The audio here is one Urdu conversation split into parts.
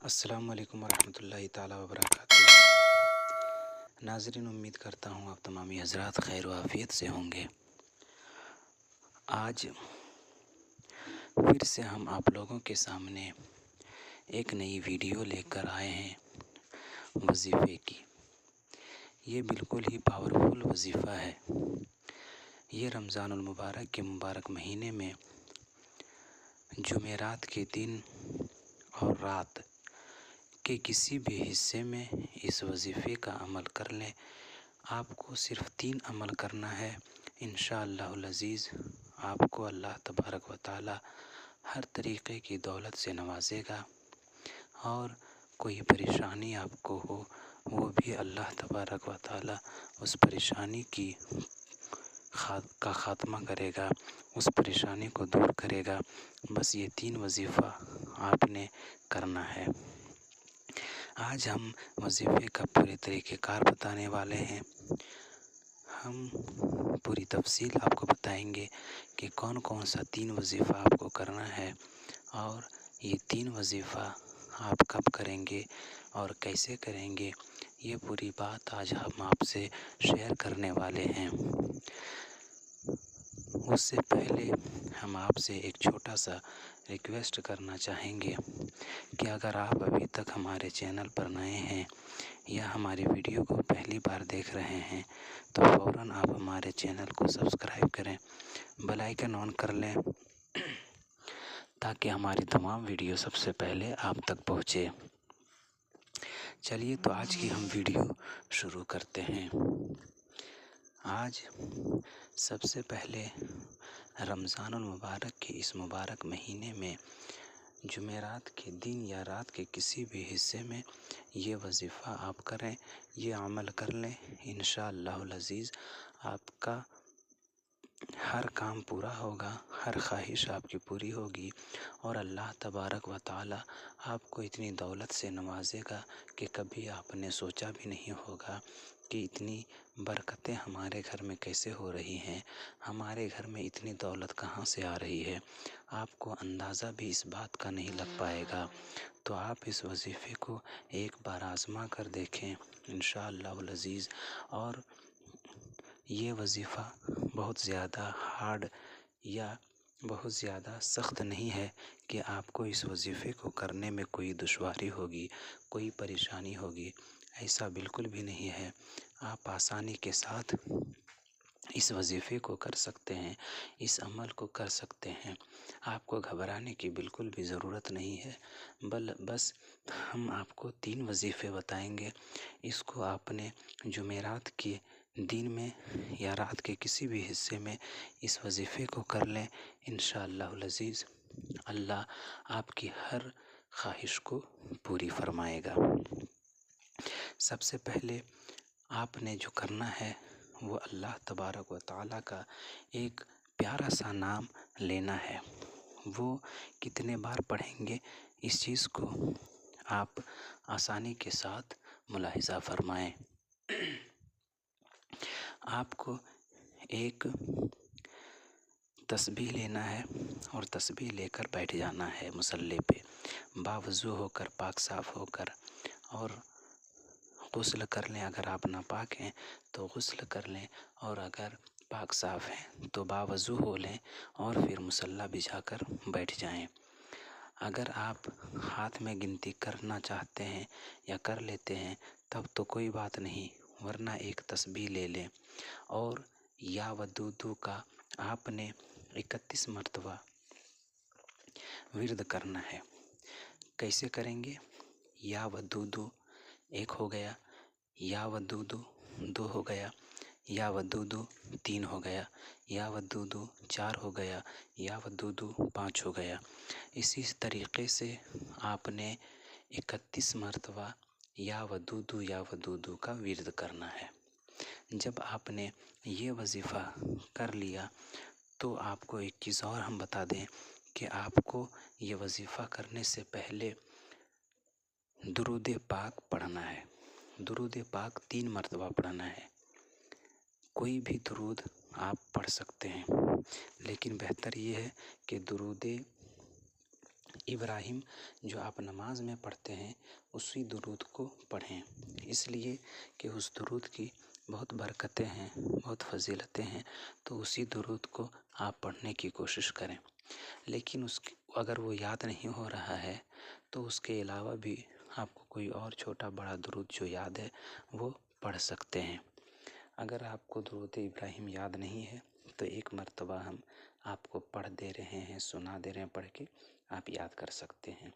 السلام علیکم ورحمۃ اللہ تعالیٰ وبرکاتہ۔ ناظرین، امید کرتا ہوں آپ تمامی حضرات خیر و عافیت سے ہوں گے۔ آج پھر سے ہم آپ لوگوں کے سامنے ایک نئی ویڈیو لے کر آئے ہیں وظیفے کی۔ یہ بالکل ہی پاورفل وظیفہ ہے۔ یہ رمضان المبارک کے مبارک مہینے میں جمعرات کے دن اور رات کے کسی بھی حصے میں اس وظیفے کا عمل کر لیں۔ آپ کو صرف 3 عمل کرنا ہے۔ انشاءاللہ العزیز آپ کو اللہ تبارک و تعالی ہر طریقے کی دولت سے نوازے گا، اور کوئی پریشانی آپ کو ہو وہ بھی اللہ تبارک و تعالی اس پریشانی کا خاتمہ کرے گا، اس پریشانی کو دور کرے گا۔ بس یہ 3 وظیفہ آپ نے کرنا ہے۔ آج ہم وظیفے کا پورے طریقہ کار بتانے والے ہیں۔ ہم پوری تفصیل آپ کو بتائیں گے کہ کون کون سا 3 وظیفہ آپ کو کرنا ہے، اور یہ 3 وظیفہ آپ کب کریں گے اور کیسے کریں گے، یہ پوری بات آج ہم آپ سے شیئر کرنے والے ہیں۔ اس سے پہلے ہم آپ سے ایک چھوٹا سا ریکویسٹ کرنا چاہیں گے کہ اگر آپ ابھی تک ہمارے چینل پر نئے ہیں یا ہماری ویڈیو کو پہلی بار دیکھ رہے ہیں تو فوراً آپ ہمارے چینل کو سبسکرائب کریں، بیل آئیکن آن کر لیں تاکہ ہماری تمام ویڈیو سب سے پہلے آپ تک پہنچے۔ چلیے تو آج کی ہم ویڈیو شروع کرتے ہیں۔ آج سب سے پہلے رمضان المبارک کے اس مبارک مہینے میں جمعرات کے دن یا رات کے کسی بھی حصے میں یہ وظیفہ آپ کریں، یہ عمل کر لیں۔ انشاءاللہ العزیز آپ کا ہر کام پورا ہوگا، ہر خواہش آپ کی پوری ہوگی، اور اللہ تبارک و تعالی آپ کو اتنی دولت سے نوازے گا کہ کبھی آپ نے سوچا بھی نہیں ہوگا کہ اتنی برکتیں ہمارے گھر میں کیسے ہو رہی ہیں، ہمارے گھر میں اتنی دولت کہاں سے آ رہی ہے۔ آپ کو اندازہ بھی اس بات کا نہیں لگ پائے گا۔ تو آپ اس وظیفے کو ایک بار آزما کر دیکھیں انشاءاللہ العزیز۔ اور یہ وظیفہ بہت زیادہ ہارڈ یا بہت زیادہ سخت نہیں ہے کہ آپ کو اس وظیفے کو کرنے میں کوئی دشواری ہوگی، کوئی پریشانی ہوگی، ایسا بالکل بھی نہیں ہے۔ آپ آسانی کے ساتھ اس وظیفے کو کر سکتے ہیں، اس عمل کو کر سکتے ہیں۔ آپ کو گھبرانے کی بالکل بھی ضرورت نہیں ہے۔ بس ہم آپ کو 3 وظیفے بتائیں گے، اس کو آپ نے جمعرات کے دن میں یا رات کے کسی بھی حصے میں اس وظیفے کو کر لیں۔ انشاءاللہ العزیز اللہ آپ کی ہر خواہش کو پوری فرمائے گا۔ سب سے پہلے آپ نے جو کرنا ہے وہ اللہ تبارک و تعالی کا ایک پیارا سا نام لینا ہے۔ وہ کتنے بار پڑھیں گے اس چیز کو آپ آسانی کے ساتھ ملاحظہ فرمائیں۔ آپ کو ایک تسبیح لینا ہے اور تسبیح لے کر بیٹھ جانا ہے مصلی پہ، باوضو ہو کر، پاک صاف ہو کر، اور غسل کر لیں۔ اگر آپ ناپاک ہیں تو غسل کر لیں، اور اگر پاک صاف ہیں تو باوضو ہو لیں اور پھر مصلی بچھا کر بیٹھ جائیں۔ اگر آپ ہاتھ میں گنتی کرنا چاہتے ہیں یا کر لیتے ہیں تب تو کوئی بات نہیں، ورنہ ایک تسبیح لے لیں، اور یا ودودو کا آپ نے 31 مرتبہ ورد کرنا ہے۔ کیسے کریں گے؟ یا ودودو 1 ہو گیا، یا ودودو 2 ہو گیا، یا ودودو 3 ہو گیا، یا ودودو 4 ہو گیا، یا ودودو 5 ہو گیا۔ اسی طریقے سے آپ نے 31 مرتبہ یا ودودو کا ورد کرنا ہے۔ جب آپ نے یہ وظیفہ کر لیا تو آپ کو ایک چیز اور ہم بتا دیں کہ آپ کو یہ وظیفہ کرنے سے پہلے درود پاک پڑھنا ہے۔ درود پاک 3 مرتبہ پڑھنا ہے۔ کوئی بھی درود آپ پڑھ سکتے ہیں، لیکن بہتر یہ ہے کہ درود ابراہیم جو آپ نماز میں پڑھتے ہیں اسی درود کو پڑھیں، اس لیے کہ اس درود کی بہت برکتیں ہیں، بہت فضیلتیں ہیں، تو اسی درود کو آپ پڑھنے کی کوشش کریں۔ لیکن اگر وہ یاد نہیں ہو رہا ہے تو اس کے علاوہ بھی آپ کو کوئی اور چھوٹا بڑا درود جو یاد ہے وہ پڑھ سکتے ہیں۔ اگر آپ کو درود ابراہیم یاد نہیں ہے تو ایک مرتبہ ہم آپ کو پڑھ دے رہے ہیں، سنا دے رہے ہیں، پڑھ کے آپ یاد کر سکتے ہیں۔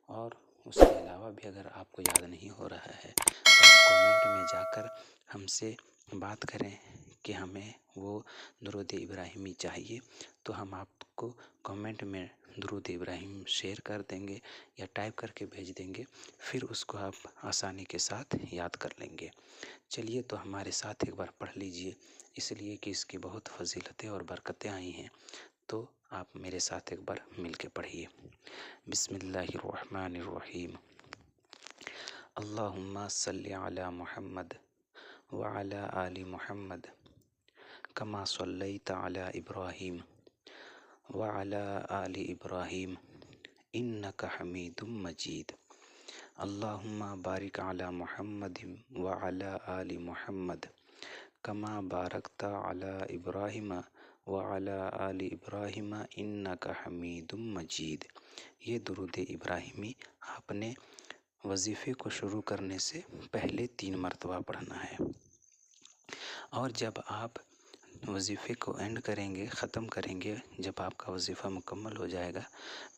اور اس کے علاوہ بھی اگر آپ کو یاد نہیں ہو رہا ہے تو آپ کومنٹ میں جا کر ہم سے بات کریں کہ ہمیں وہ درود ابراہیمی چاہیے، تو ہم آپ کو کومنٹ میں درود ابراہیم شیئر کر دیں گے یا ٹائپ کر کے بھیج دیں گے، پھر اس کو آپ آسانی کے ساتھ یاد کر لیں گے۔ چلیے تو ہمارے ساتھ ایک بار پڑھ لیجئے، اس لیے کہ اس کی بہت فضیلتیں اور برکتیں آئی ہیں، تو آپ میرے ساتھ ایک بار مل کے پڑھیے۔ بسم اللہ الرحمن الرحیم۔ اللہم صلی علی محمد وعلی آل محمد کما صلیت علی ابراہیم وعلی آل ابراہیم انک حمید مجید۔ اللہم بارک علی محمد وعلی آل محمد کما بارکت علی ابراہیم وعلی آل ابراہیم انک حمید مجید۔ یہ درود ابراہیمی آپ نے وظیفے کو شروع کرنے سے پہلے 3 مرتبہ پڑھنا ہے، اور جب آپ وظیفے کو اینڈ کریں گے، ختم کریں گے، جب آپ کا وظیفہ مکمل ہو جائے گا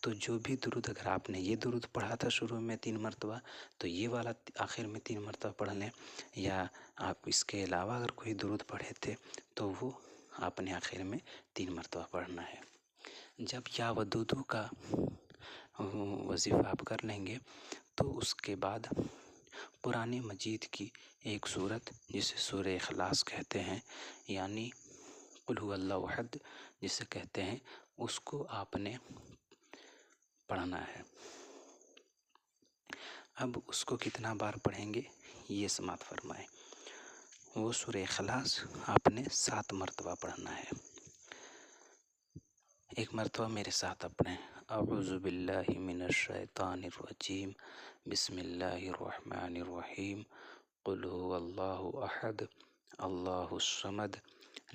تو جو بھی درود، اگر آپ نے یہ درود پڑھا تھا شروع میں 3 مرتبہ تو یہ والا آخر میں 3 مرتبہ پڑھ لیں، یا آپ اس کے علاوہ اگر کوئی درود پڑھے تھے تو وہ آپ نے آخر میں 3 مرتبہ پڑھنا ہے۔ جب یا ودودو کا وظیفہ آپ کر لیں گے تو اس کے بعد قرآن مجید کی ایک سورت جسے سورہ اخلاص کہتے ہیں، یعنی قل هو اللہ احد جسے کہتے ہیں، اس کو آپ نے پڑھنا ہے۔ اب اس کو کتنا بار پڑھیں گے یہ سماعت فرمائیں۔ وہ سورہ اخلاص آپ نے 7 مرتبہ پڑھنا ہے۔ ایک مرتبہ میرے ساتھ اپنے اعوذ باللہ من الشیطان الرجیم بسم اللہ الرحمن الرحیم قل هو اللہ احد اللہ الصمد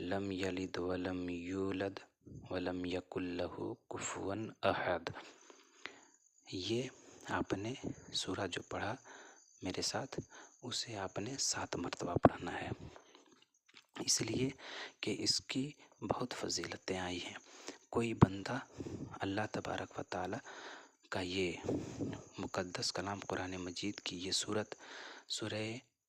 لم یلد ولم یولد ولم یکن لہ کفوا احد۔ یہ آپ نے سورہ جو پڑھا میرے ساتھ اسے آپ نے 7 مرتبہ پڑھنا ہے، اس لیے کہ اس کی بہت فضیلتیں آئی ہیں۔ کوئی بندہ اللہ تبارک و تعالی کا یہ مقدس کلام قرآن مجید کی یہ سورت سورہ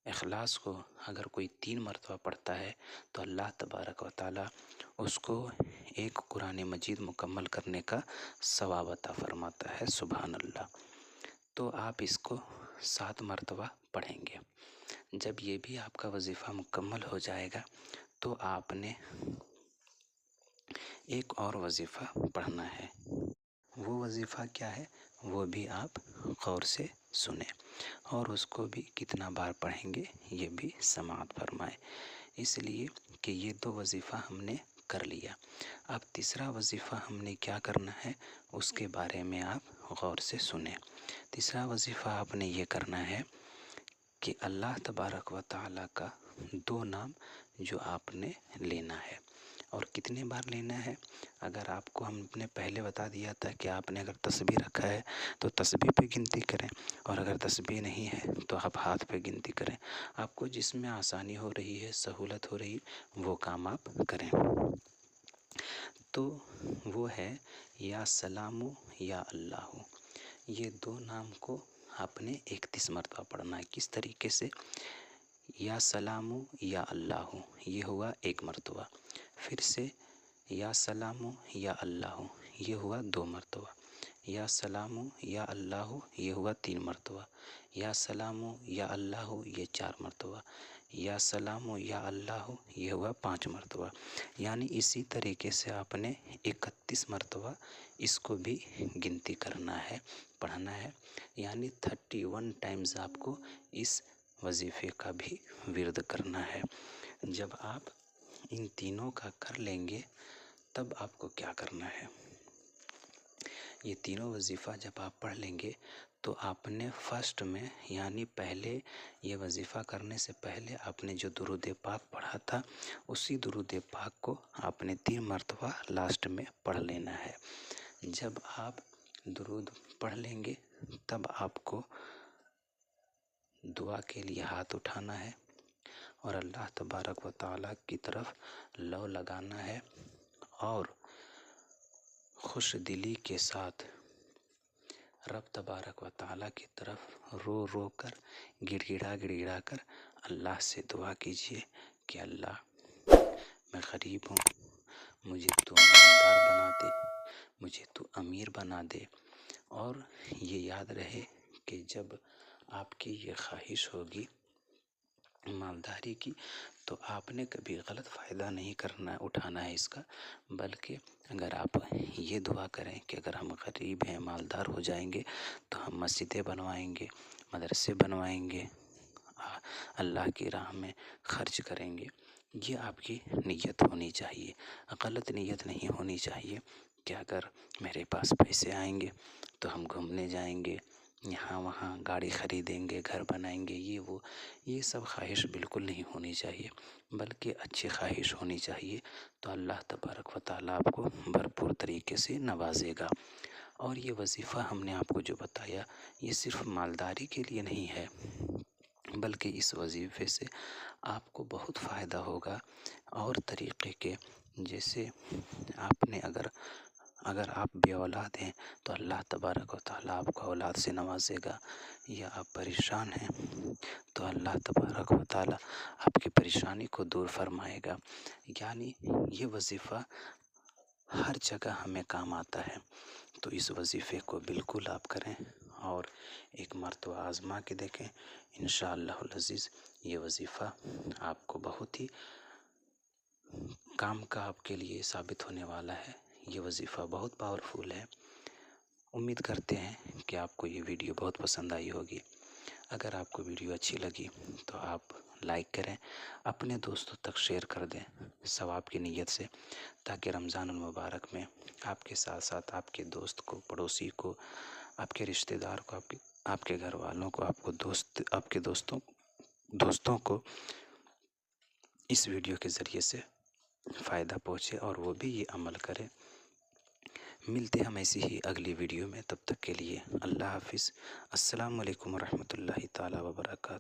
اخلاص کو اگر کوئی 3 مرتبہ پڑھتا ہے تو اللہ تبارک و تعالی اس کو ایک قرآن مجید مکمل کرنے کا ثواب عطا فرماتا ہے، سبحان اللہ۔ تو آپ اس کو 7 مرتبہ پڑھیں گے۔ جب یہ بھی آپ کا وظیفہ مکمل ہو جائے گا تو آپ نے ایک اور وظیفہ پڑھنا ہے۔ وہ وظیفہ کیا ہے وہ بھی آپ غور سے سنیں، اور اس کو بھی کتنا بار پڑھیں گے یہ بھی سماعت فرمائیں، اس لیے کہ یہ 2 وظیفہ ہم نے کر لیا۔ اب تیسرا وظیفہ ہم نے کیا کرنا ہے اس کے بارے میں آپ غور سے سنیں۔ تیسرا وظیفہ آپ نے یہ کرنا ہے کہ اللہ تبارک و تعالی کا 2 نام جو آپ نے لینا ہے، اور کتنے بار لینا ہے اگر آپ کو ہم نے پہلے بتا دیا تھا کہ آپ نے اگر تسبیح رکھا ہے تو تسبیح پہ گنتی کریں، اور اگر تسبیح نہیں ہے تو آپ ہاتھ پہ گنتی کریں۔ آپ کو جس میں آسانی ہو رہی ہے، سہولت ہو رہی ہے، وہ کام آپ کریں۔ تو وہ ہے یا سلام یا اللہ۔ یہ 2 نام کو آپ نے 31 مرتبہ پڑھنا ہے۔ کس طریقے سے؟ یا سلام یا اللہ، یہ ہوا 1 مرتبہ، پھر سے یا سلام یا اللہ، یہ ہوا 2 مرتبہ، یا سلام یا اللہ، یہ ہوا 3 مرتبہ، یا سلام یا اللہ، یہ 4 مرتبہ، یا سلام یا اللہ، یہ ہوا 5 مرتبہ۔ یعنی اسی طریقے سے آپ نے 31 مرتبہ اس کو بھی گنتی کرنا ہے، پڑھنا ہے، یعنی 31 ٹائمز آپ کو اس وظیفے کا بھی ورد کرنا ہے۔ جب آپ ان تینوں کا کر لیں گے تب آپ کو کیا کرنا ہے، یہ تینوں وظیفہ جب آپ پڑھ لیں گے تو آپ نے فرسٹ میں یعنی پہلے یہ وظیفہ کرنے سے پہلے آپ نے جو درود پاک پڑھا تھا اسی درود پاک کو آپ نے 3 مرتبہ لاسٹ میں پڑھ لینا ہے۔ جب آپ درود پڑھ لیں گے تب آپ کو دعا کے لیے ہاتھ اٹھانا ہے اور اللہ تبارک و تعالیٰ کی طرف لو لگانا ہے اور خوش دلی کے ساتھ رب تبارک و تعالیٰ کی طرف رو رو کر گڑ گڑا کر اللہ سے دعا کیجیے کہ اللہ میں غریب ہوں، مجھے تو مالدار بنا دے، مجھے تو امیر بنا دے۔ اور یہ یاد رہے کہ جب آپ کی یہ خواہش ہوگی مالداری کی تو آپ نے کبھی غلط فائدہ نہیں اٹھانا ہے اس کا، بلکہ اگر آپ یہ دعا کریں کہ اگر ہم غریب ہیں مالدار ہو جائیں گے تو ہم مسجدیں بنوائیں گے، مدرسے بنوائیں گے، اللہ کی راہ میں خرچ کریں گے۔ یہ آپ کی نیت ہونی چاہیے، غلط نیت نہیں ہونی چاہیے کہ اگر میرے پاس پیسے آئیں گے تو ہم گھومنے جائیں گے، یہاں وہاں گاڑی خریدیں گے، گھر بنائیں گے، یہ سب خواہش بالکل نہیں ہونی چاہیے، بلکہ اچھی خواہش ہونی چاہیے تو اللہ تبارک و تعالیٰ آپ کو بھرپور طریقے سے نوازے گا۔ اور یہ وظیفہ ہم نے آپ کو جو بتایا یہ صرف مالداری کے لیے نہیں ہے، بلکہ اس وظیفے سے آپ کو بہت فائدہ ہوگا اور طریقے کے، جیسے آپ نے اگر آپ بے اولاد ہیں تو اللہ تبارک و تعالیٰ آپ کو اولاد سے نوازے گا، یا آپ پریشان ہیں تو اللہ تبارک و تعالیٰ آپ کی پریشانی کو دور فرمائے گا۔ یعنی یہ وظیفہ ہر جگہ ہمیں کام آتا ہے، تو اس وظیفے کو بالکل آپ کریں اور ایک مرتبہ آزما کے دیکھیں، انشاءاللہ العزیز یہ وظیفہ آپ کو بہت ہی کام کا آپ کے لیے ثابت ہونے والا ہے۔ یہ وظیفہ بہت پاورفل ہے۔ امید کرتے ہیں کہ آپ کو یہ ویڈیو بہت پسند آئی ہوگی۔ اگر آپ کو ویڈیو اچھی لگی تو آپ لائک کریں، اپنے دوستوں تک شیئر کر دیں ثواب کی نیت سے، تاکہ رمضان المبارک میں آپ کے ساتھ ساتھ آپ کے دوست کو، پڑوسی کو، آپ کے رشتہ دار کو، آپ کے گھر والوں کو، آپ کے دوستوں کو اس ویڈیو کے ذریعے سے فائدہ پہنچے اور وہ بھی یہ عمل کرے۔ ملتے ہم ایسی ہی اگلی ویڈیو میں، تب تک کے لیے اللہ حافظ۔ السلام علیکم ورحمۃ اللہ تعالیٰ وبرکاتہ۔